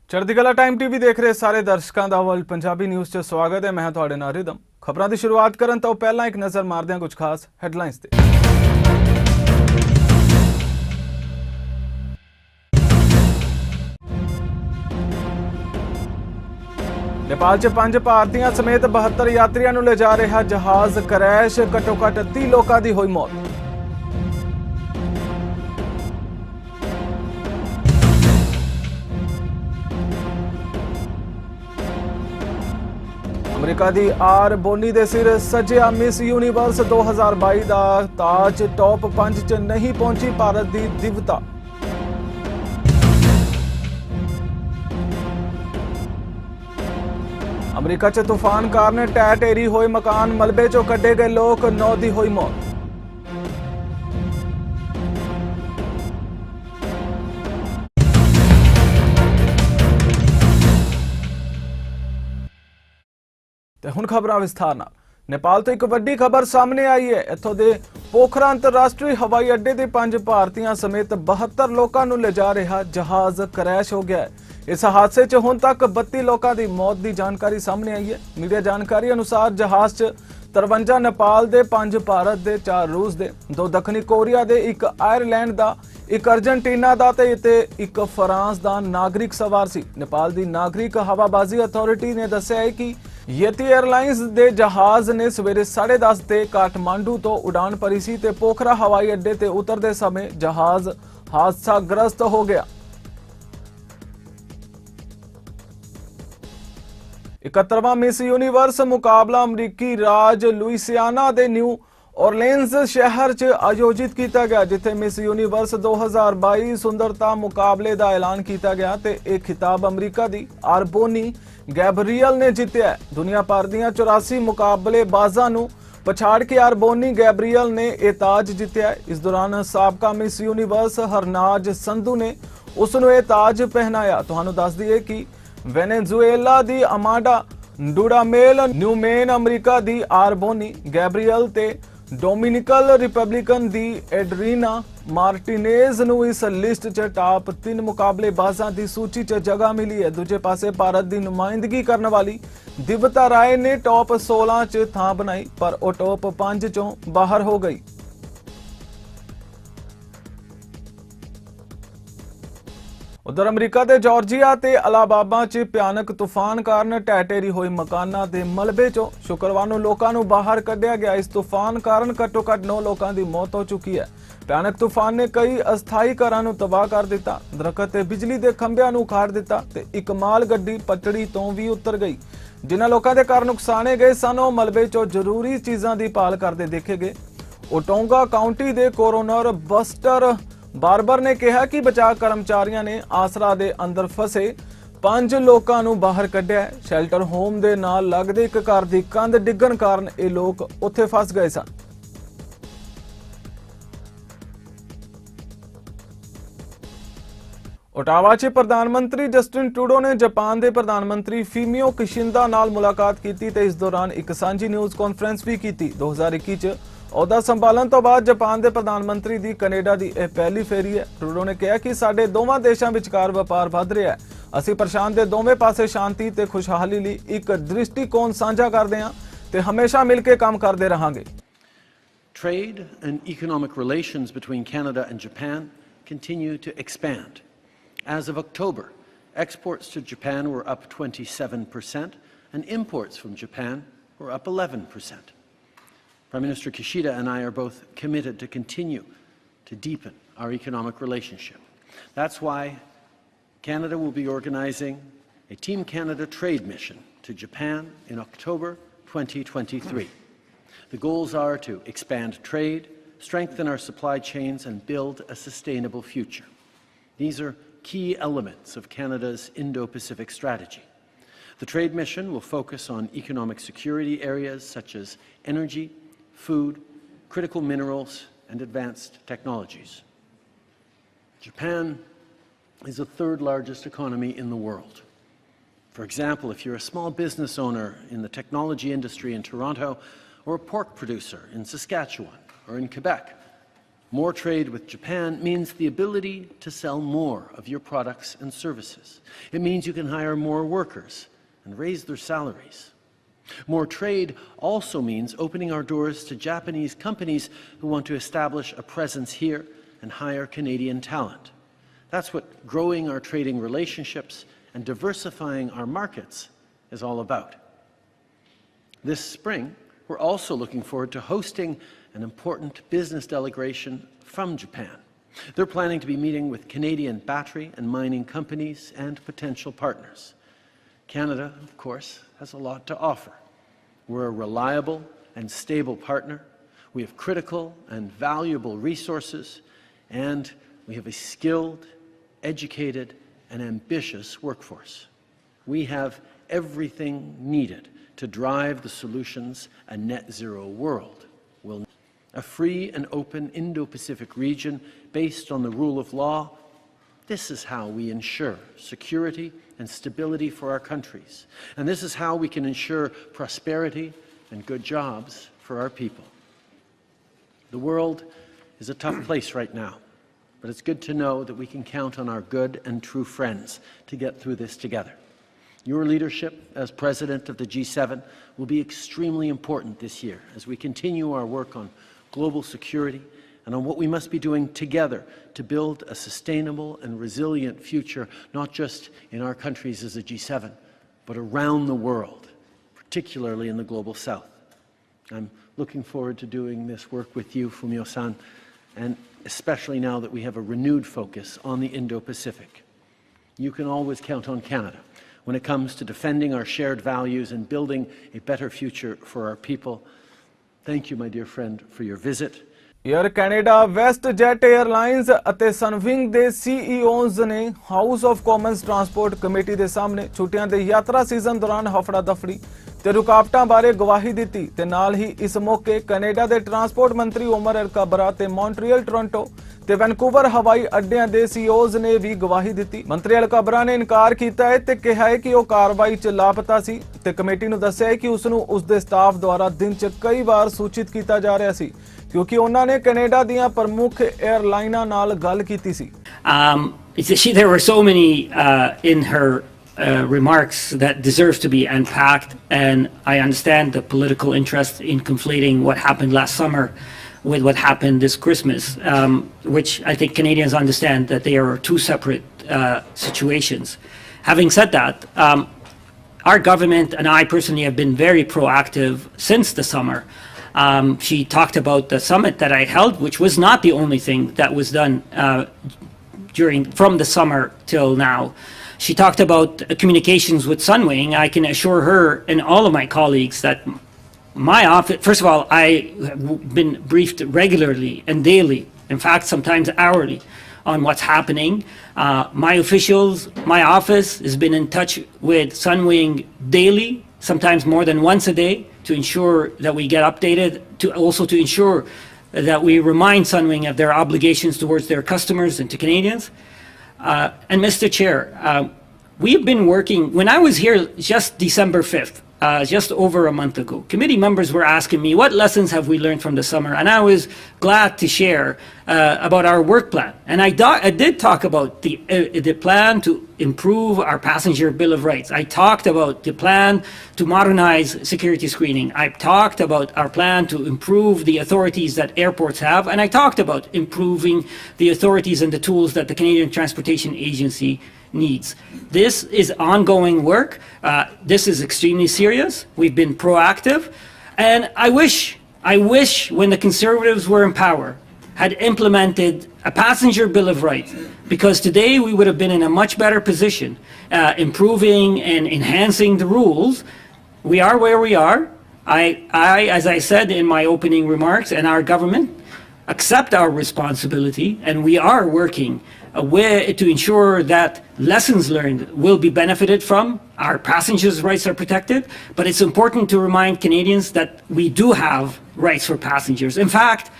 Chardikla time TV देख रहे सारे दर्शकों का वर्ल्ड पंजाबी न्यूज़ च स्वागत है। मैं तुहाडे नाल रिदम। खबरों की शुरुआत करन तो पहला एक नज़र मारदे हां कुछ खास हैडलाइंस ते। नेपाल च 5 भारतीयों समेत 72 यात्रियों नूं ले जा रहा जहाज क्रैश, घट्टो-घट्ट 30 लोगों की हुई मौत। अमरीका की आर बोनी के सिर सजिया मिस यूनीवर्स 2022 का ताज, टॉप 5 च नहीं पहुंची भारत की दिव्यता। अमरीका च तूफान कारण ढह ढेरी होए मकान, मलबे चों कड्ढे गए लोग, 9 की हुई मौत। हुण खबरां विस्तार नाल। नेपाल तो एक वड्डी खबर सामने आई है। इत्थों दे पोखरा अंतरराष्ट्रीय हवाई अड्डे के 5 भारतीयों समेत 72 लोगों को ले जा रहा जहाज क्रैश हो गया है। इस हादसे च हुण तक 32 लोगों की मौत की जानकारी सामने आई है। मीडिया जानकारी अनुसार जहाज च 53 नेपाल के, 5 भारत के, 4 रूस के, 2 दक्षिणी कोरिया के, 1 आयरलैंड का, 1 अर्जेंटीना का ते 1 फ्रांस का नागरिक सवार सी। नेपाल की नागरिक हवाबाजी अथॉरिटी ने दस्सिया है कि येती एयरलाइंस के जहाज ने सवेरे 10:30 ते काठमांडू तो उड़ान भरी सी ते पोखरा हवाई अड्डे ते उतरते समय जहाज हादसाग्रस्त हो गया। 71वां मिस यूनीवर्स मुकाबला अमरीकी राज लुइसियाना के न्यू ऑरलेन्स शहर च आयोजित किया गया, जिथे मिस यूनीवर्स 2022 सुंदरता मुकाबले का ऐलान किया गया ते एक खिताब अमरीका की आरबोनी गैब्रियल ने जीत्या है। दुनिया भर दियां 84 मुकाबलेबाजां नूं पछाड़ के आरबोनी गैब्रियल ने यह ताज जीत्या है। इस दौरान साबका मिस यूनीवर्स हरनाज संधू ने उसनूं यह ताज पहनाया। तुहानूं दस दईए कि वेनेजुएला दी अमांडा डुडामेल न्यूमेन, अमरीका दी आरबोनी गैब्रियल ते डोमिनिकल रिपब्लिकन दी एड्रीना मार्टिनेज नूं इस लिस्ट च टॉप 3 मुकाबलेबाजां की सूची च जगह मिली है। दूजे पासे भारत की नुमाइंदगी करने वाली दिव्यता राय ने टॉप 16 च थां बनाई, पर वह टॉप 5 चों बाहर हो गई। उधर अमरीका के जॉर्जिया ते अलाबामा च भयानक तूफान कारण ढह ढेरी होई मकानां दे मलबे चों शुक्रवार नूं लोकां नूं बाहर कढिया गया। इस तूफान कारण घट्टो घट्ट 9 लोगों की मौत हो चुकी है। भयानक तूफान ने कई अस्थाई घरां नूं तबाह कर दिता, दरखत ते बिजली के खंभियां नूं उखाड़ दिता ते एक माल गड्डी पटड़ी तो भी उतर गई। जिन्हां लोकां दे घर नुकसाने गए सन ओह मलबे चों जरूरी चीज़ां की भाल करते देखे गए। ओटोंगा काउंटी के कोरोनर बस्टर बारबर ने कहा कि बचाव कर्मचारियों ने आसरा दे अंदर फसे 5 लोगों को बाहर कढ़िया है। शैल्टर होम के नाल लगदे एक घर की कंध डिग्गण कारण ये लोग उत्थे फस गए सन। ओटावा च प्रधानमंत्री जस्टिन ट्रूडो ने जापान के प्रधानमंत्री फूमियो किशिदा नाल मुलाकात की ते इस दौरान एक सांझी न्यूज़ कॉन्फ्रेंस भी की। 2021 च अहुदा संभालन तो बाद जापान के प्रधानमंत्री की कनेडा की यह पहली फेरी है। ट्रूडो ने कहा कि साडे दोवां देशां विचकार व्यापार वध रहा है। असीं प्रशांत के दोवें पासे शांति ते खुशहाली लई एक दृष्टिकोण साझा करदे हां ते हमेशा मिल के काम करते रहांगे। Trade and economic relations between Canada and Japan continue to expand. As of October, exports to Japan were up 27% and imports from Japan were up 11%. Prime Minister Kishida and I are both committed to continue to deepen our economic relationship. That's why Canada will be organizing a Team Canada trade mission to Japan in October 2023. The goals are to expand trade, strengthen our supply chains, and build a sustainable future. These are key elements of Canada's Indo-Pacific strategy. The trade mission will focus on economic security areas such as energy, food, critical minerals, and advanced technologies. Japan is the 3rd largest economy in the world. For example, if you're a small business owner in the technology industry in Toronto, or a pork producer in Saskatchewan or in Quebec, More trade with Japan means the ability to sell more of your products and services. It means you can hire more workers and raise their salaries. More trade also means opening our doors to Japanese companies who want to establish a presence here and hire Canadian talent. That's what growing our trading relationships and diversifying our markets is all about. This spring, we're also looking forward to hosting an important business delegation from Japan. They're planning to be meeting with Canadian battery and mining companies and potential partners. Canada, of course, has a lot to offer. We're a reliable and stable partner. We have critical and valuable resources, and we have a skilled, educated, and ambitious workforce. We have everything needed to drive the solutions a net zero world will need. A free and open Indo-Pacific region based on the rule of law. This is how we ensure security and stability for our countries. And this is how we can ensure prosperity and good jobs for our people. The world is a tough place right now, but it's good to know that we can count on our good and true friends to get through this together. Your leadership as President of the G7 will be extremely important this year as we continue our work on global security and on what we must be doing together to build a sustainable and resilient future, not just in our countries as a G7, but around the world, particularly in the global south. I'm looking forward to doing this work with you, Fumio-san, and especially now that we have a renewed focus on the Indo-Pacific. You can always count on Canada when it comes to defending our shared values and building a better future for our people. Thank you, my dear friend, for your visit. Air Canada, WestJet airlines ਅਤੇ Sunwing ਦੇ CEOs ਨੇ House of Commons transport committee ਦੇ ਸਾਹਮਣੇ ਛੁੱਟੀਆਂ ਦੇ ਯਾਤਰਾ season ਦੌਰਾਨ ਹਫੜਾ ਦਫੜੀ ਤੇ ਰੁਕਾਵਟਾਂ ਬਾਰੇ ਗਵਾਹੀ ਦਿੱਤੀ ਤੇ ਨਾਲ ਹੀ ਇਸ ਮੌਕੇ ਕੈਨੇਡਾ ਦੇ ਟਰਾਂਸਪੋਰਟ ਮੰਤਰੀ ਉਮਰ ਅਲ-ਕਬਰਾ ਤੇ ਮੌਂਟਰੀਅਲ, ਟੋਰਾਂਟੋ ਤੇ ਵੈਨਕੂਵਰ ਹਵਾਈ ਅੱਡਿਆਂ ਦੇ ਸੀਈਓਜ਼ ਨੇ ਵੀ ਗਵਾਹੀ ਦਿੱਤੀ। ਮੰਤਰੀ ਅਲ-ਕਬਰਾ ਨੇ ਇਨਕਾਰ ਕੀਤਾ ਹੈ ਤੇ ਕਿਹਾ ਹੈ ਕਿ ਉਹ ਕਾਰਵਾਈ 'ਚ ਲਾਪਤਾ ਸੀ ਤੇ ਕਮੇਟੀ ਨੂੰ ਦੱਸਿਆ ਹੈ ਕਿ ਉਸ ਨੂੰ ਉਸ ਦੇ ਸਟਾਫ ਦੁਆਰਾ ਦਿਨ 'ਚ ਕਈ ਵਾਰ ਸੂਚਿਤ ਕੀਤਾ ਜਾ ਰਿਹਾ ਸੀ ਕਿਉਂਕਿ ਉਹਨਾਂ ਨੇ ਕੈਨੇਡਾ ਦੀਆਂ ਪ੍ਰਮੁੱਖ 에ਅਰਲਾਈਨਾਂ ਨਾਲ ਗੱਲ ਕੀਤੀ ਸੀ। There were so many in her remarks that deserve to be unpacked, and I understand the political interest in conflating what happened last summer with what happened this Christmas, which I think Canadians understand that they are two separate situations. Having said that, our government and I personally have been very proactive since the summer. She talked about the summit that I held, which was not the only thing that was done from the summer till now. She talked about communications with Sunwing. I can assure her and all of my colleagues that my office, first of all, I've been briefed regularly and daily, in fact, sometimes hourly, on what's happening. My officials, my office has been in touch with Sunwing daily, sometimes more than once a day, to ensure that we get updated, to ensure that we remind Sunwing of their obligations towards their customers and to Canadians. And Mr. Chair, we've been working, when I was here just December 5th, just over a month ago, committee members were asking me what lessons have we learned from the summer, and I was glad to share about our work plan. And I did talk about the plan to improve our passenger Bill of Rights. I talked about the plan to modernize security screening. I talked about our plan to improve the authorities that airports have, and I talked about improving the authorities and the tools that the Canadian Transportation Agency needs. This is ongoing work. This is extremely serious. We've been proactive. And I wish when the Conservatives were in power had implemented a passenger Bill of Rights, because today we would have been in a much better position, improving and enhancing the rules. We are where we are. I, as I said in my opening remarks, and our government accept our responsibility, and we are working to ensure that lessons learned will be benefited from. Our passengers' rights are protected, but it's important to remind Canadians that we do have rights for passengers. In fact,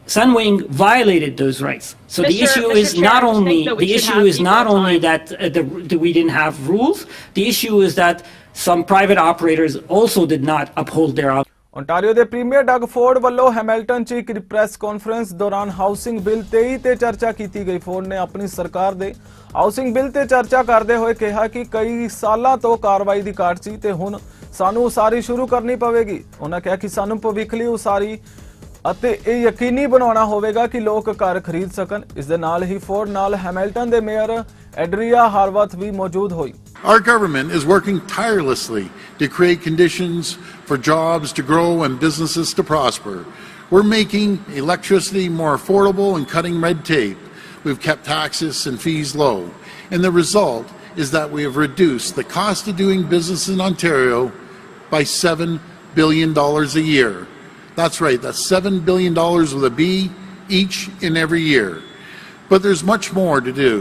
Sunwing violated those rights. So the issue is not only that we didn't have rules. The issue is that some private operators also did not uphold their obligations. Ontario ਦੇ premier Doug Ford ਵੱਲੋਂ Hamilton 'ਚ ਇੱਕ press conference ਦੌਰਾਨ housing bill 23 ਤੇ ਚਰਚਾ ਕੀਤੀ ਗਈ। Ford ਨੇ ਆਪਣੀ ਸਰਕਾਰ ਦੇ ਹਾਊਸਿੰਗ ਬਿੱਲ ਤੇ ਚਰਚਾ ਕਰਦੇ ਹੋਏ ਕਿਹਾ ਕਿ ਕਈ ਸਾਲਾਂ ਤੋਂ ਕਾਰਵਾਈ ਦੀ ਘਾਟ ਸੀ ਤੇ ਹੁਣ ਸਾਨੂੰ ਉਸਾਰੀ ਸ਼ੁਰੂ ਕਰਨੀ ਪਵੇਗੀ। ਉਹਨਾਂ ਕਿਹਾ ਕਿ ਸਾਨੂੰ ਭਵਿੱਖ ਲਈ ਉਸਾਰੀ ਅਤੇ ਇਹ ਯਕੀਨੀ ਬਣਾਉਣਾ ਹੋਵੇਗਾ ਕਿ ਲੋਕ ਘਰ ਖਰੀਦ ਸਕਣ। ਇਸ ਦੇ ਨਾਲ ਹੀ ਫੋਰਡ ਨਾਲ ਹੈਮਿਲਟਨ ਦੇ ਮੇਅਰ ਐਡਰੀਆ ਹਾਰਵਥ ਵੀ ਮੌਜੂਦ ਹੋਈ। Our government is working tirelessly to create conditions for jobs to grow and businesses to prosper. We're making electricity more affordable and cutting red tape. We've kept taxes and fees low. And the result is that we have reduced the cost of doing business in Ontario by $7 billion a year. That's right, that's $7 billion with a B each and every year. But there's much more to do,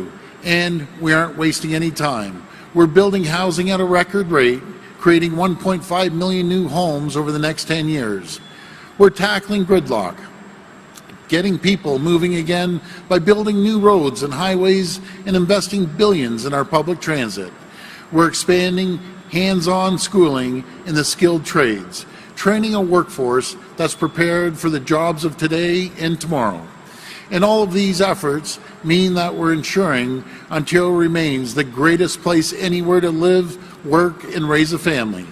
and we aren't wasting any time. We're building housing at a record rate, creating 1.5 million new homes over the next 10 years. We're tackling gridlock, getting people moving again by building new roads and highways and investing billions in our public transit. We're expanding hands-on schooling in the skilled trades, training a workforce that's prepared for the jobs of today and tomorrow. And all of these efforts mean that we're ensuring Ontario remains the greatest place anywhere to live, work, and raise a family.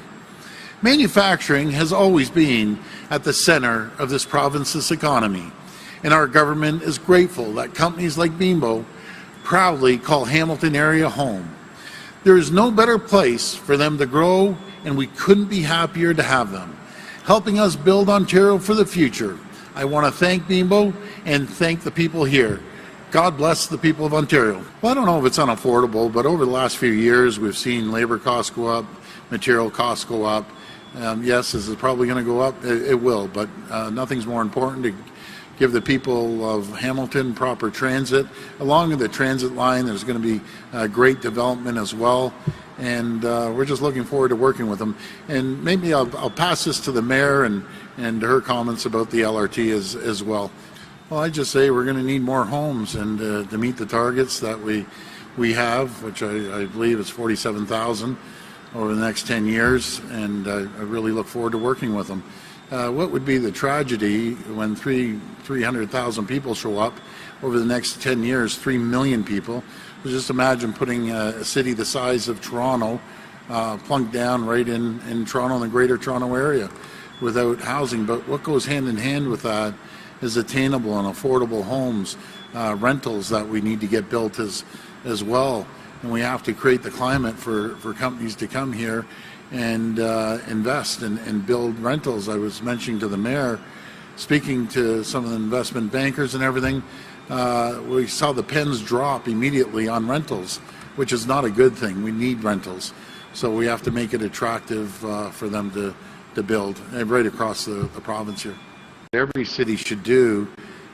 Manufacturing has always been at the center of this province's economy, and our government is grateful that companies like Bimbo proudly call Hamilton area home. There is no better place for them to grow, and we couldn't be happier to have them, helping us build Ontario for the future. I want to thank Bimbo and thank the people here. God bless the people of Ontario. Well, I don't know if it's unaffordable, but over the last few years, we've seen labor costs go up, material costs go up. Yes, is it probably going to go up? It will, but nothing's more important to give the people of Hamilton proper transit. Along with the transit line, there's going to be great development as well. And we're just looking forward to working with them. And maybe I'll pass this to the mayor and her comments about the LRT as well. Well, I just say we're going to need more homes, and to meet the targets that we have, which I believe is 47,000 over the next 10 years, and I really look forward to working with them. What would be the tragedy when 300,000 people show up over the next 10 years, 3 million people? Just imagine putting a city the size of Toronto plunked down right in Toronto, in the greater Toronto area, without housing. But what goes hand in hand with that is attainable and affordable homes, rentals that we need to get built as well. And we have to create the climate for companies to come here and invest and build rentals. I was mentioning to the mayor, speaking to some of the investment bankers and everything, we saw the pens drop immediately on rentals, which is not a good thing. We need rentals. So we have to make it attractive for them to build right across the province here. Every city should do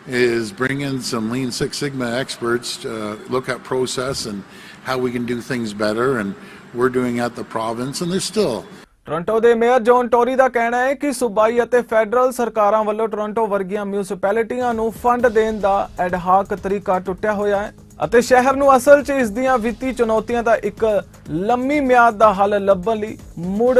is bring in some Lean Six Sigma experts to look at process and how we can do things better, and we're doing at the province, and there's still Toronto ਦੇ mayor John Tory ਦਾ ਕਹਿਣਾ ਹੈ ਕਿ ਸੂਬਾਈ ਅਤੇ federal ਸਰਕਾਰਾਂ ਵੱਲੋਂ Toronto ਵਰਗੀਆਂ ਮਿਊਨਿਸਪੈਲਿਟੀਆਂ ਨੂੰ ਫੰਡ ਦੇਣ ਦਾ ਐਡਹਾਕ ਤਰੀਕਾ ਟੁੱਟਿਆ ਹੋਇਆ ਹੈ ਅਤੇ ਸ਼ਹਿਰ ਨੂੰ ਅਸਲ 'ਚ ਇਸ ਦੀਆਂ ਵਿੱਤੀ ਚੁਣੌਤੀਆਂ ਦਾ ਇੱਕ ਲੰਮੀ ਮਿਆਦ ਦਾ ਹੱਲ ਲੱਭਣ ਲਈ ਮੁੜ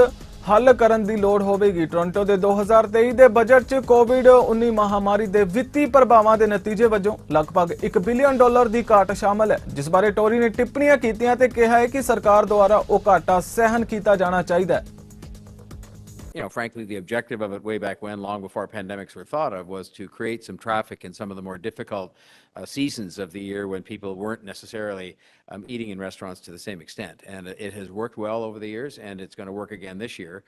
ਹੱਲ ਕਰਨ ਦੀ ਲੋੜ ਹੋਵੇਗੀ। ਟੋਰਾਂਟੋ ਦੇ 2023 ਦੇ ਬਜਟ 'ਚ ਕੋਵਿਡ-19 ਮਹਾਮਾਰੀ ਦੇ ਵਿੱਤੀ ਪ੍ਰਭਾਵਾਂ ਦੇ ਨਤੀਜੇ ਵਜੋਂ ਲਗਭਗ $1 ਬਿਲੀਅਨ ਦੀ ਘਾਟ ਸ਼ਾਮਲ ਹੈ, ਜਿਸ ਬਾਰੇ ਟੋਰੀ ਨੇ ਟਿੱਪਣੀਆਂ ਕੀਤੀਆਂ ਤੇ ਕਿਹਾ ਹੈ ਕਿ ਸਰਕਾਰ ਦੁਆਰਾ ਉਹ ਘਾਟਾ ਸਹਿਨ ਕੀਤਾ ਜਾਣਾ ਚਾਹੀਦਾ ਹੈ। Frankly, the objective of it way back when, long before pandemics were thought of, was to create some traffic in some of the more difficult seasons of the year when people weren't necessarily eating in restaurants to the same extent. And it has worked well over the years, and it's going to work again this year.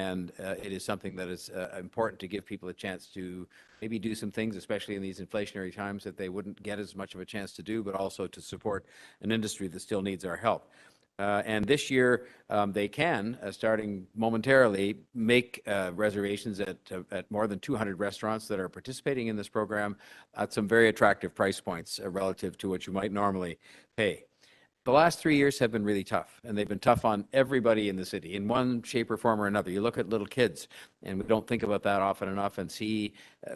And it is something that is important to give people a chance to maybe do some things, especially in these inflationary times, that they wouldn't get as much of a chance to do, but also to support an industry that still needs our help. And this year, they can, starting momentarily, make reservations at more than 200 restaurants that are participating in this program at some very attractive price points relative to what you might normally pay. The last 3 years have been really tough, and they've been tough on everybody in the city in one shape or form or another. You look at little kids, and we don't think about that often enough and see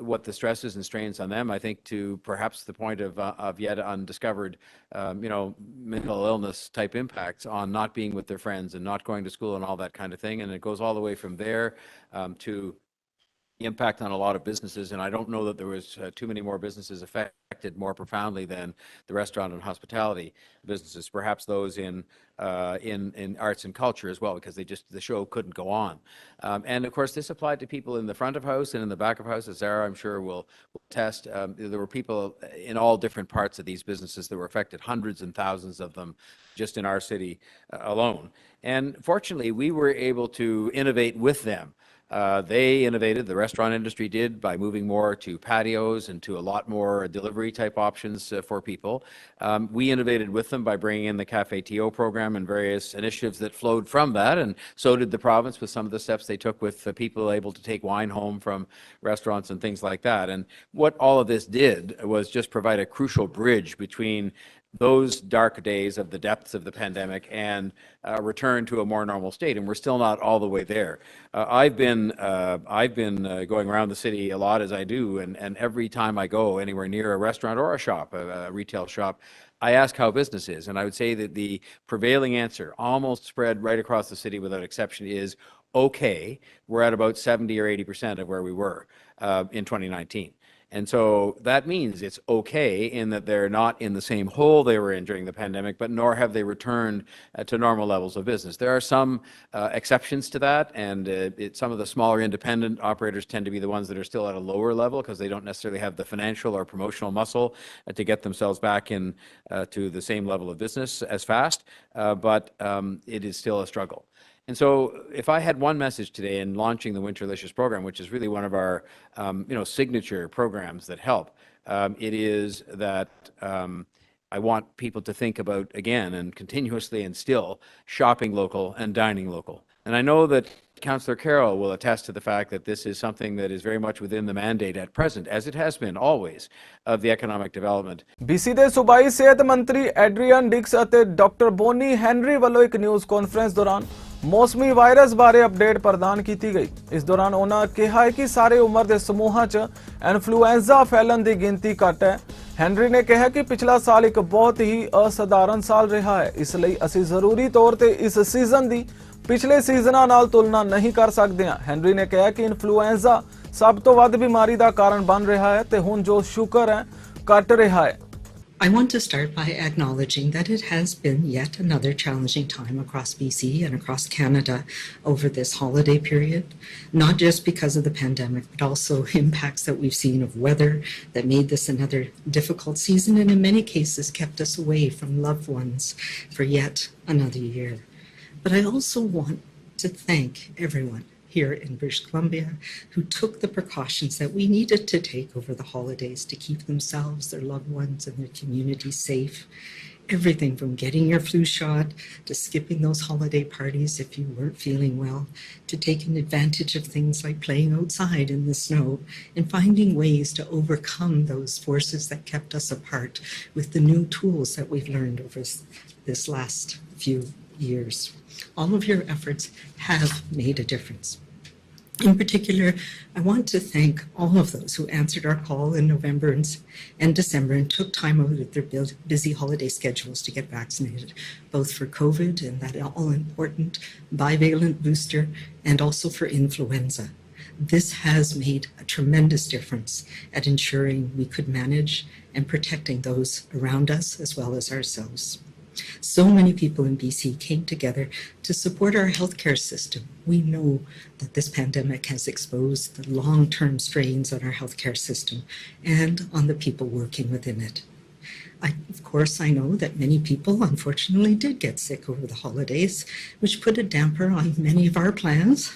what the stresses and strains on them, I think, to perhaps the point of yet undiscovered, mental illness type impacts on not being with their friends and not going to school and all that kind of thing. And it goes all the way from there to impact on a lot of businesses, and I don't know that there was too many more businesses affected more profoundly than the restaurant and hospitality businesses, perhaps those in arts and culture as well, because the show couldn't go on. And of course, this applied to people in the front of house and in the back of house, as Sarah, I'm sure, will test. There were people in all different parts of these businesses that were affected, hundreds and thousands of them just in our city alone. And fortunately, we were able to innovate with them. They innovated, the restaurant industry did, by moving more to patios and to a lot more delivery type options for people. We innovated with them by bringing in the Cafe TO program and various initiatives that flowed from that, and so did the province with some of the steps they took with people able to take wine home from restaurants and things like that. And what all of this did was just provide a crucial bridge between those dark days of the depths of the pandemic and return to a more normal state, and we're still not all the way there. I've been going around the city a lot, as I do, and every time I go anywhere near a restaurant or a shop, a retail shop, I ask how business is, and I would say that the prevailing answer, almost spread right across the city without exception, is okay. We're at about 70 or 80% of where we were in 2019. And so that means it's okay in that they're not in the same hole they were in during the pandemic, but nor have they returned to normal levels of business. There are some exceptions to that, and some of the smaller independent operators tend to be the ones that are still at a lower level because they don't necessarily have the financial or promotional muscle to get themselves back in to the same level of business as fast, but it is still a struggle. And so if I had one message today in launching the Winterlicious program, which is really one of our signature programs that help, it is that I want people to think about, again, and continuously and still, shopping local and dining local. And I know that Councillor Carroll will attest to the fact that this is something that is very much within the mandate at present, as it has been always, of the economic development. BC ਦੇ ਸੂਬਾਈ ਸਿਹਤ ਮੰਤਰੀ Adrian ਡਿਕਸ ਅਤੇ doctor Boney Henry ਵੱਲੋਂ ਇੱਕ news conference ਦੌਰਾਨ ਮੌਸਮੀ virus ਬਾਰੇ ਅਪਡੇਟ ਪ੍ਰਦਾਨ ਕੀਤੀ ਗਈ। ਇਸ ਦੌਰਾਨ ਉਹਨਾਂ ਕਿਹਾ ਕਿ ਸਾਰੇ ਉਮਰ ਦੇ ਸਮੂਹਾਂ 'ਚ ਇਨਫਲੂਐਂਜ਼ਾ ਫੈਲਣ ਦੀ ਗਿਣਤੀ ਘੱਟ ਹੈ। ਹੈਨਰੀ ਨੇ ਕਿਹਾ ਕਿ ਪਿਛਲਾ ਸਾਲ ਇੱਕ ਬਹੁਤ ਹੀ ਅਸਾਧਾਰਨ ਸਾਲ ਰਿਹਾ ਹੈ, ਇਸ ਲਈ ਅਸੀਂ ਜ਼ਰੂਰੀ ਤੌਰ ਤੇ ਇਸ ਸੀਜ਼ਨ ਦੀ ਪਿਛਲੇ ਸੀਜ਼ਨਾਂ ਨਾਲ ਤੁਲਨਾ ਨਹੀਂ ਕਰ ਸਕਦੇ ਹਾਂ। ਹੈਨਰੀ ਨੇ ਕਿਹਾ ਕਿ ਇਨਫਲੂਐਂਜ਼ਾ ਸਭ ਤੋਂ ਵੱਧ ਬਿਮਾਰੀ ਦਾ ਕਾਰਨ ਬਣ ਰਿਹਾ ਹੈ ਤੇ ਹੁਣ ਜੋ ਸ਼ੁਕਰ ਹੈ ਘਟ ਰਿਹਾ ਹੈ। I want to start by acknowledging that it has been yet another challenging time across BC and across Canada over this holiday period, not just because of the pandemic, but also impacts that we've seen of weather that made this another difficult season and in many cases kept us away from loved ones for yet another year. But I also want to thank everyone here in British Columbia who took the precautions that we needed to take over the holidays to keep themselves, their loved ones, and their communities safe. Everything from getting your flu shot to skipping those holiday parties if you weren't feeling well, to taking advantage of things like playing outside in the snow and finding ways to overcome those forces that kept us apart with the new tools that we've learned over this last few years. All of your efforts have made a difference. In particular, I want to thank all of those who answered our call in November and December and took time out of their busy holiday schedules to get vaccinated, both for COVID and that all-important bivalent booster, and also for influenza. This has made a tremendous difference at ensuring we could manage and protecting those around us as well as ourselves. So many people in BC came together to support our healthcare system. We know that this pandemic has exposed the long-term strains on our healthcare system and on the people working within it. Of course, I know that many people unfortunately did get sick over the holidays, which put a damper on many of our plans.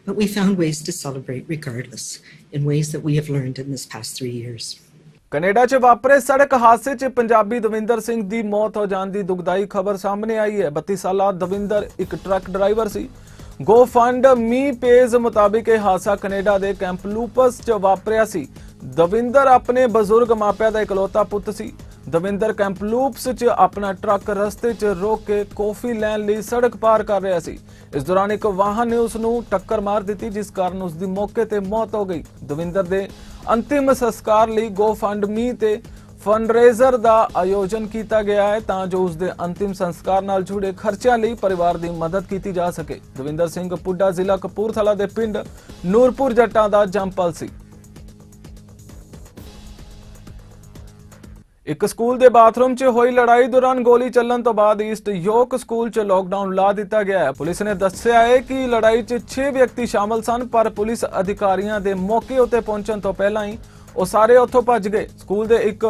But we found ways to celebrate regardless, in ways that we have learned in this past 3 years. Canada 'ਚ ਵਾਪਰੇ ਸੜਕ ਹਾਦਸੇ 'ਚ ਪੰਜਾਬੀ ਦਵਿੰਦਰ ਸਿੰਘ ਦੀ ਮੌਤ ਹੋ ਜਾਣ ਦੀ ਦੁਖਦਾਈ ਖਬਰ ਸਾਹਮਣੇ ਆਈ ਹੈ। 32 ਸਾਲਾ ਦਵਿੰਦਰ ਇੱਕ ਟਰੱਕ ਡਰਾਈਵਰ ਸੀ। ਗੋ ਫੰਡ ਮੀ ਪੇਜ ਮੁਤਾਬਿਕ ਇਹ ਹਾਦਸਾ ਕੈਨੇਡਾ ਦੇ ਕੈਂਪਲੂਪਸ 'ਚ ਵਾਪਰਿਆ ਸੀ। ਦਵਿੰਦਰ ਆਪਣੇ ਬਜ਼ੁਰਗ ਮਾਪਿਆਂ ਦਾ ਇਕਲੌਤਾ ਪੁੱਤ ਸੀ। ਦਵਿੰਦਰ ਕੈਂਪਲੂਪਸ 'ਚ ਆਪਣਾ ਟਰੱਕ ਰਸਤੇ 'ਚ ਰੋਕ ਕੇ ਕੌਫੀ ਲੈਣ ਲਈ ਸੜਕ ਪਾਰ ਕਰ ਰਿਹਾ ਸੀ। ਇਸ ਦੌਰਾਨ ਇੱਕ ਵਾਹਨ ਨੇ ਉਸ ਨੂੰ ਟੱਕਰ ਮਾਰ ਦਿੱਤੀ, ਜਿਸ ਕਾਰਨ ਉਸ ਦੀ ਮੌਕੇ ਤੇ ਮੌਤ ਹੋ ਗਈ। ਦਵਿੰਦਰ ਦੇ ਅੰਤਿਮ ਸੰਸਕਾਰ ਲਈ ਗੋ ਫੰਡ ਮੀ ਤੇ ਫੰਡਰੇਜ਼ਰ ਦਾ ਆਯੋਜਨ ਕੀਤਾ ਗਿਆ ਹੈ ਤਾਂ ਜੋ ਉਸ ਦੇ ਅੰਤਿਮ ਸੰਸਕਾਰ ਨਾਲ ਜੁੜੇ ਖਰਚਿਆਂ ਲਈ ਪਰਿਵਾਰ ਦੀ ਮਦਦ ਕੀਤੀ ਜਾ ਸਕੇ। ਦਵਿੰਦਰ ਸਿੰਘ ਪੁੱਡਾ ਜ਼ਿਲ੍ਹਾ ਕਪੂਰਥਲਾ ਦੇ ਪਿੰਡ ਨੂਰਪੁਰ ਜੱਟਾਂ ਦਾ ਜੰਮਪਲ ਸੀ। ਇੱਕ ਸਕੂਲ ਦੇ ਬਾਥਰੂਮ 'ਚ ਹੋਈ ਲੜਾਈ ਦੌਰਾਨ ਗੋਲੀ ਚੱਲਣ ਤੋਂ ਬਾਅਦ ਈਸਟ ਯੋਕ ਸਕੂਲ 'ਚ ਲੋਕਡਾਊਨ ਲਾ ਦਿੱਤਾ ਗਿਆ ਹੈ। ਪੁਲਿਸ ਨੇ ਦੱਸਿਆ ਹੈ ਕਿ ਲੜਾਈ 'ਚ 6 ਵਿਅਕਤੀ ਸ਼ਾਮਲ ਸਨ, ਪਰ ਪੁਲਿਸ ਅਧਿਕਾਰੀਆਂ ਦੇ ਮੌਕੇ ਉੱਤੇ ਪਹੁੰਚਣ ਤੋਂ ਪਹਿਲਾਂ ਹੀ ਉਹ ਸਾਰੇ ਉੱਥੋਂ ਭੱਜ ਗਏ। ਸਕੂਲ ਦੇ ਇੱਕ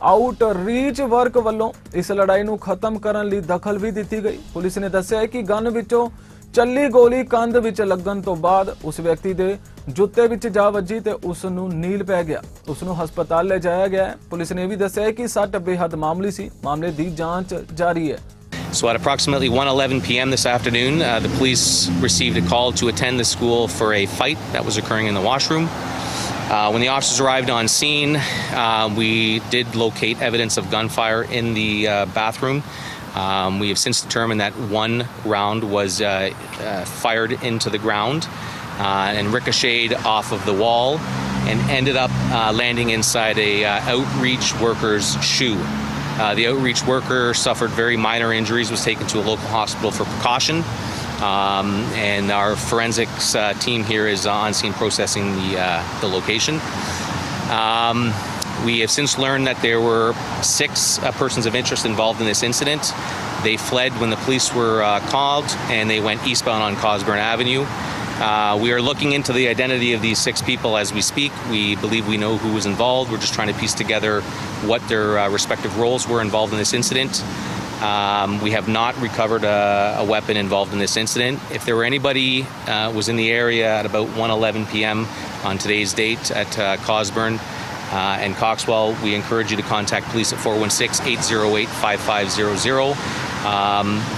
ਆਊਟਰੀਚ ਵਰਕ ਵੱਲੋਂ ਇਸ ਲੜਾਈ ਨੂੰ ਖਤਮ ਕਰਨ ਲਈ ਦਖਲ ਵੀ ਦਿੱਤੀ ਗਈ। ਪੁਲਿਸ ਨੇ ਦੱਸਿਆ ਹੈ ਕਿ ਗਨ ਵਿੱਚੋਂ ਚੱਲੀ ਗੋਲੀ ਕੰਧ ਵਿੱਚ ਲੱਗਣ ਤੋਂ ਬਾਅਦ ਉਸ ਵਿਅਕਤੀ ਦੇ ਜੁੱਤੇ ਵਿੱਚ ਜਾ ਵੱਜੀ ਤੇ ਉਸ ਨੂੰ ਨੀਲ ਪੈ ਗਿਆ। ਉਸ ਨੂੰ ਹਸਪਤਾਲ ਲੈ ਜਾਇਆ ਗਿਆ ਹੈ। ਪੁਲਿਸ ਨੇ ਵੀ ਦੱਸਿਆ ਹੈ ਕਿ ਸੱਟ ਬੇਹੱਦ ਮਾਮੂਲੀ ਸੀ। ਮਾਮਲੇ ਦੀ ਜਾਂਚ ਜਾਰੀ ਹੈ। So at approximately 1:11 p.m. this afternoon, the police received a call to attend the school for a fight that was occurring in the washroom. When the officers arrived on scene, we did locate evidence of gunfire in the bathroom. We have since determined that one round was fired into the ground and ricocheted off of the wall and ended up landing inside a outreach worker's shoe. The outreach worker suffered very minor injuries, was taken to a local hospital for precaution. And our forensics team here is on scene processing the location. We have since learned that there were 6 persons of interest involved in this incident. They fled when the police were called, and they went eastbound on Cosburn Avenue. We are looking into the identity of these 6 people as we speak. We believe we know who was involved. We're just trying to piece together what their respective roles were involved in this incident. We have not recovered a weapon involved in this incident. If there were anybody was in the area at about 1:11 p.m. on today's date at Cosburn and Coxwell, we encourage you to contact police at 416-808-5500.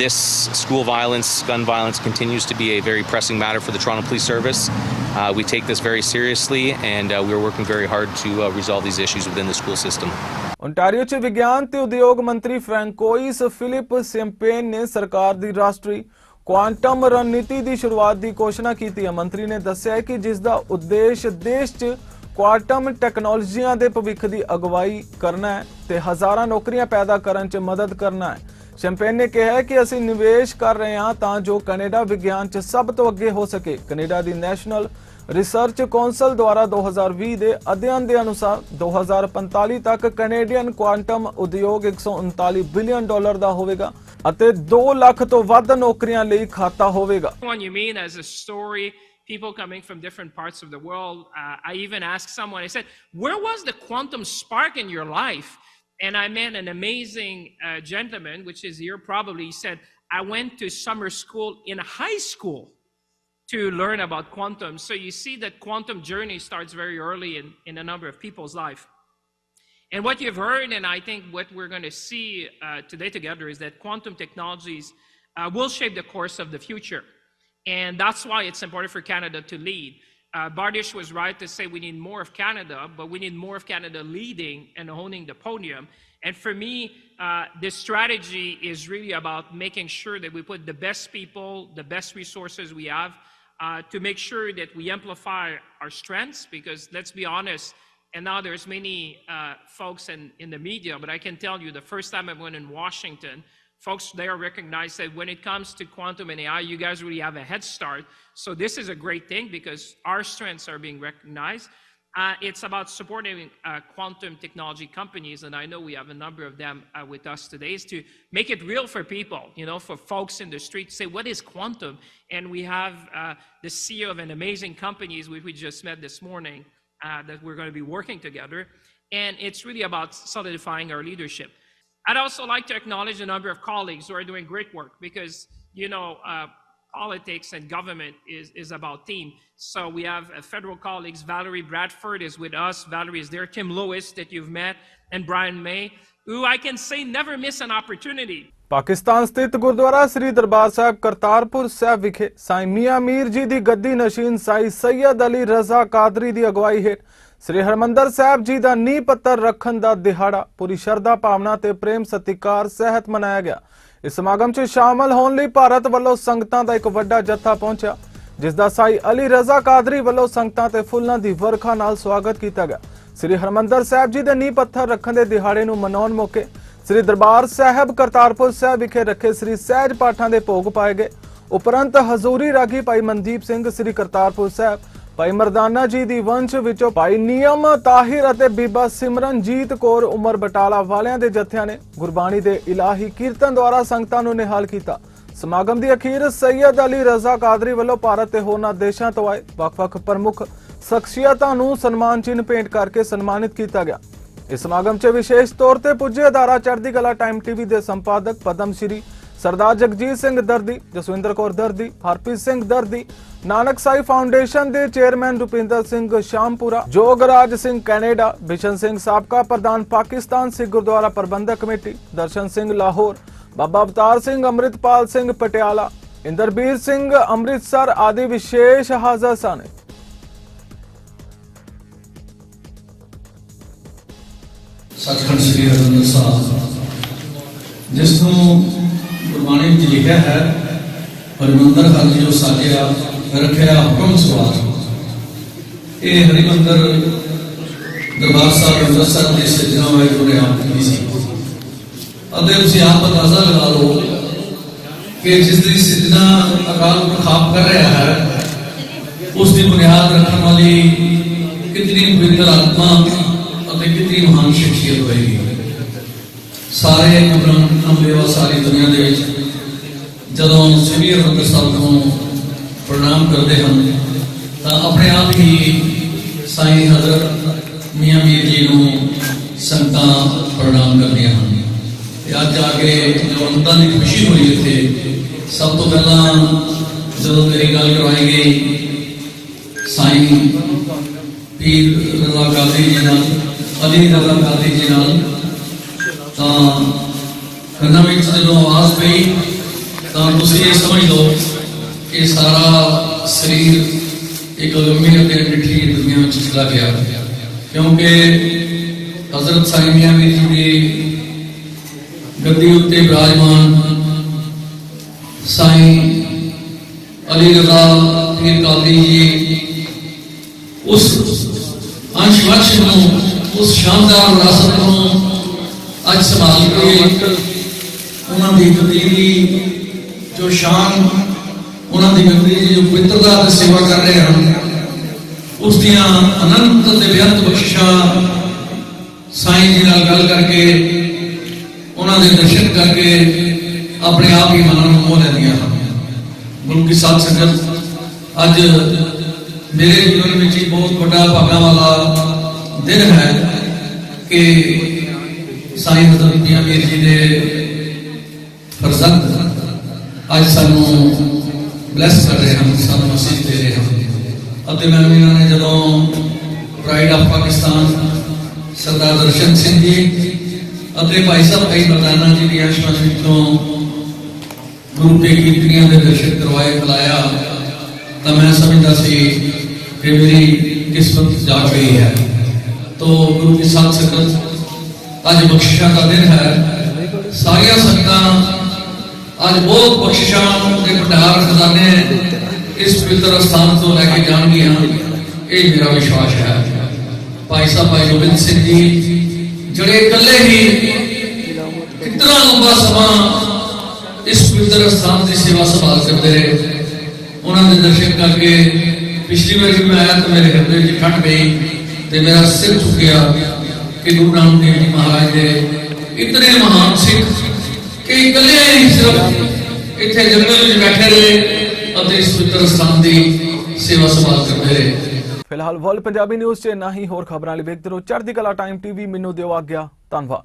This school violence, gun violence, continues to be a very pressing matter for the Toronto Police Service. We take this very seriously, and we're working very hard to resolve these issues within the school system. Ontario 'ਚ ਵਿਗਿਆਨ ਤੇ ਉਦਯੋਗ ਮੰਤਰੀ ਫ੍ਰੈਂਕੋਇਸ Philip ਸੈਂਪੇਨ ਨੇ ਸਰਕਾਰ ਦੀ ਰਾਸ਼ਟਰੀ quantum ਰਣਨੀਤੀ ਦੀ ਸ਼ੁਰੂਆਤ ਦੀ ਘੋਸ਼ਣਾ ਕੀਤੀ ਹੈ। ਮੰਤਰੀ ਨੇ ਦੱਸਿਆ ਕਿ ਜਿਸ ਦਾ ਉਦੇਸ਼ ਦੇਸ਼ 'ਚ ਕੁਆਂਟਮ ਟੈਕਨੋਲੋਜੀਆਂ ਦੇ ਭਵਿੱਖ ਦੀ ਅਗਵਾਈ ਕਰਨਾ ਹੈ ਤੇ ਹਜ਼ਾਰਾਂ ਨੌਕਰੀਆਂ ਪੈਦਾ ਕਰਨ 'ਚ ਮਦਦ ਕਰਨਾ ਹੈ। ਸ਼ੈਂਪੇਨ ਨੇ ਕਿਹਾ ਕਿ ਅਸੀਂ ਨਿਵੇਸ਼ ਕਰ ਰਹੇ ਹਾਂ ਤਾਂ ਜੋ ਕੈਨੇਡਾ ਵਿਗਿਆਨ 'ਚ ਸਭ ਤੋਂ ਅੱਗੇ ਹੋ ਸਕੇ। ਕੈਨੇਡਾ ਦੀ ਨੈਸ਼ਨਲ ਰਿਸਰਚ ਕੌਂਸਲ ਦੁਆਰਾ 2020 ਦੇ ਅਧਿਐਨ ਦੇ ਅਨੁਸਾਰ 2045 ਤੱਕ ਕੈਨੇਡੀਅਨ ਕੁਆਂਟਮ ਉਦਯੋਗ $139 ਬਿਲੀਅਨ ਦਾ ਹੋਵੇਗਾ ਅਤੇ 2 ਲੱਖ ਤੋਂ ਵੱਧ ਨੌਕਰੀਆਂ ਲਈ ਖਾਤਾ ਹੋਵੇਗਾ। You mean as a story, people coming from different parts of the world. I even asked someone, I said, where was the quantum spark in your life? And I met an amazing gentleman, which is here probably. He said, I went to summer school in high school to learn about quantum. So you see that quantum journey starts very early in a number of people's life. And what you've heard, and I think what we're going to see today together, is that quantum technologies will shape the course of the future. And that's why it's important for Canada to lead. Bardish was right to say we need more of Canada, but we need more of Canada leading and owning the podium. And for me, this strategy is really about making sure that we put the best people, the best resources we have, to make sure that we amplify our strengths, because let's be honest, and now there's many folks in the media, but I can tell you the first time I went in Washington, folks there recognize that when it comes to quantum and AI, you guys really have a head start. So this is a great thing because our strengths are being recognized. It's about supporting quantum technology companies, and I know we have a number of them with us today, is to make it real for people, for folks in the street to say, what is quantum? And we have the CEO of an amazing company which we just met this morning that we're going to be working together. And it's really about solidifying our leadership. I'd also like to acknowledge a number of colleagues who are doing great work because, politics and government is about team. So we have federal colleagues. Valerie Bradford is with us. Valerie is there. Tim Lewis that you've met, and Brian May, who I can say never miss an opportunity. Pakistan ਸਥਿਤ ਗੁਰਦੁਆਰਾ ਸ੍ਰੀ ਦਰਬਾਰ ਸਾਹਿਬ ਕਰਤਾਰਪੁਰ ਸਾਹਿਬ ਵਿਖੇ ਸਾਈਂ ਮੀਆਂ ਮੀਰ ਜੀ ਦੀ ਗੱਦੀ ਨਸ਼ੀਨ ਸਾਈਂ ਸੈयद ਅਲੀ ਰਜ਼ਾ ਕਾਦਰੀ ਦੀ ਅਗਵਾਈ ਹੇਠ ਸ੍ਰੀ ਹਰਮੰਦਰ ਸਾਹਿਬ ਜੀ ਦਾ ਨੀਂਹ ਪੱਥਰ ਰੱਖਣ ਦਾ ਦਿਹਾੜਾ ਪੂਰੀ ਸ਼ਰਧਾ ਭਾਵਨਾ ਤੇ ਪ੍ਰੇਮ ਸਤਿਕਾਰ ਸਹਿਤ ਮਨਾਇਆ ਗਿਆ। ਇਸ ਸਮਾਗਮ 'ਚ ਸ਼ਾਮਲ ਹੋਣ ਲਈ ਭਾਰਤ ਵੱਲੋਂ ਸੰਗਤਾਂ ਦਾ ਇੱਕ ਵੱਡਾ ਜੱਥਾ ਪਹੁੰਚਿਆ, ਜਿਸ ਦਾ ਸਾਈਂ ਅਲੀ ਰਜ਼ਾ ਕਾਦਰੀ ਵੱਲੋਂ ਸੰਗਤਾਂ ਤੇ ਫੁੱਲਾਂ ਦੀ ਵਰਖਾ ਨਾਲ ਸਵਾਗਤ ਕੀਤਾ ਗਿਆ। ਸ੍ਰੀ ਹਰਮੰਦਰ ਸਾਹਿਬ ਜੀ ਦੇ ਨੀਂਹ ਪੱਥਰ ਰੱਖਣ ਦੇ ਦਿਹਾੜੇ ਨੂੰ ਮਨਾਉਣ ਮੌਕੇ ਸ੍ਰੀ ਦਰਬਾਰ ਸਾਹਿਬ ਕਰਤਾਰਪੁਰ ਸਾਹਿਬ ਵਿਖੇ ਰੱਖੇ ਸ੍ਰੀ ਸਹਿਜ ਪਾਠਾਂ ਦੇ ਭੋਗ ਪਾਏ ਗਏ। ਉਪਰੰਤ ਹਜ਼ੂਰੀ ਰਾਗੀ ਭਾਈ ਮਨਦੀਪ ਸਿੰਘ ਸ੍ਰੀ ਕਰਤਾਰਪੁਰ ਸਾਹਿਬ, ਭਾਈ ਮਰਦਾਨਾ ਜੀ ਦੀ ਵੰਸ਼ ਵਿੱਚੋਂ ਭਾਈ ਨਿਯਮ ਤਾਹਿਰ ਅਤੇ ਬੀਬਾ ਸਿਮਰਨਜੀਤ ਕੌਰ ਉਮਰ ਬਟਾਲਾ ਵਾਲਿਆਂ ਦੇ ਜਥਿਆਂ ਨੇ ਗੁਰਬਾਣੀ ਦੇ ਇਲਾਹੀ ਕੀਰਤਨ ਦੁਆਰਾ ਸੰਗਤਾਂ ਨੂੰ ਨਿਹਾਲ ਕੀਤਾ। ਸਮਾਗਮ ਦੀ ਅਖੀਰ ਸੈयद ਅਲੀ ਰਜ਼ਾ ਕਾਦਰੀ ਵੱਲੋਂ ਭਾਰਤ ਤੇ ਹੋਰਨਾਂ ਦੇਸ਼ਾਂ ਤੋਂ ਆਏ ਵੱਖ-ਵੱਖ ਪ੍ਰਮੁੱਖ ਸ਼ਖਸੀਅਤਾਂ ਨੂੰ ਸਨਮਾਨ ਚਿੰਨ੍ਹ ਭੇਂਟ ਕਰਕੇ ਸਨਮਾਨਿਤ ਕੀਤਾ ਗਿਆ। इस समागम च विशेष तौर पर पुजे अदारा चढ़दी कला टाइम टीवी के संपादक पद्म श्री सरदार जगजीत सिंह दर्दी, जसविंदर कौर दर्दी, हरप्रीत सिंह दर्दी, नानक साई फाउंडेशन के चेयरमैन रुपिंदर सिंह शामपुरा, जोगराज सिंह कैनेडा, बिशन सिंह साबका प्रधान पाकिस्तान सिख गुरुद्वारा प्रबंधक कमेटी, दर्शन सिंह लाहौर, बाबा अवतार सिंह, अमृतपाल सिंह पटियाला, इंदरबीर सिंह अमृतसर आदि विशेष हाजिर सन। सचखंड श्री हरिमंदिर साहब जिसनों गुरबाणी में लिखा है, हरिमंदिर हर जो साजिया रखिया हुक्म सवार। ये हरिमंदिर दरबार साहब अमृतसर के सिरजना वाहिगुरू ने आप की सी। तुसीं आप अंदाजा लगा लो कि जिसकी सिरजना अकाल पुरख आप कर रहा है, उसकी बुनियाद रखने वाली कितनी पवित्र आत्मा, कितनी महान शख्सियत होगी। सारे अमलेवा सारी दुनिया के जदों श्री हरिमंदिर साहब को प्रणाम करते हैं तो अपने आप ही साईं हजरत मियाँ मीर जी को संगतां प्रणाम करदियां हैं। अज जाके जो अंतां की खुशी हुई इत्थे सब तो पहला जदों मेरी गल करवाई गई साईं पीर रज़ा कादरी जी नाल, अली रज़ा कादरी जी नाल, कन्ना में जो आवाज़ पई तो तुसीं ये समझ लो कि सारा शरीर एक लम्बी डिठी दुनिया में चला गया, क्योंकि हजरत साईं मियां मीर जी की गद्दी उत्ते विराजमान साईं अली रज़ा पीर कादरी जी उस अंश वंश को, उस शानदार विरासत को अज संभाल के उन्होंने गद्दी की जो शान, उन्होंने गद्दी की जो पवित्रता की सेवा कर रहे हैं, उस दियां अनंत ते बेअंत बख्शिशां साईं जी नाल गल करके उन्होंने दर्शन करके अपने आप ही मन में मोह लैंदियां हैं। गुरु की साध संगत अज मेरे जीवन में बहुत बड़ा भागा वाला दिन है कि साईं हजरत मियां मीर जी के फरजंद अज सानू ब्लैस कर रहे हैं, सानू मसीह दे रहे हैं। मैं इन्होंने जो प्राइड ऑफ पाकिस्तान सरदार दर्शन सिंह जी भाई साहब भाई मरदाना जी की आशमाशी तो गुरु के कीर्तनियां के दर्शन करवाए बुलाया तो मैं समझता सी कि मेरी किस्मत जाग गई है। तो गुरु की साथ संगत अज बख्शिशा का दिन है। सारिया संगत अज बहुत बख्शिशा के भंडार खजाने इस पवित्र स्थान तो लैके जाएंगियां, ये मेरा विश्वास है। भाई साहब भाई गोबिंद सिंह जी जड़े कले ही कितना लंबा समा इस पवित्र स्थान की सेवा संभाल करते रहे, उन्होंने दर्शन करके पिछली बार मैं आया तो मेरे हृदय की ठंड गई तो मेरा सिर झुक गया कि गुरु नानक देव जी महाराज के इतने महान सिख कि कले ही सिर्फ इतने जंगल में बैठे रहे और इस पवित्र स्थान की सेवा संभाल करते रहे। फिलहाल वर्ल्ड पंजाबी न्यूज़ च इन्ना ही। होर खबरां लई वेखदे रहो चढ़दी कला टाइम टीवी। मैनूं दिओ आग्या। धन्नवाद।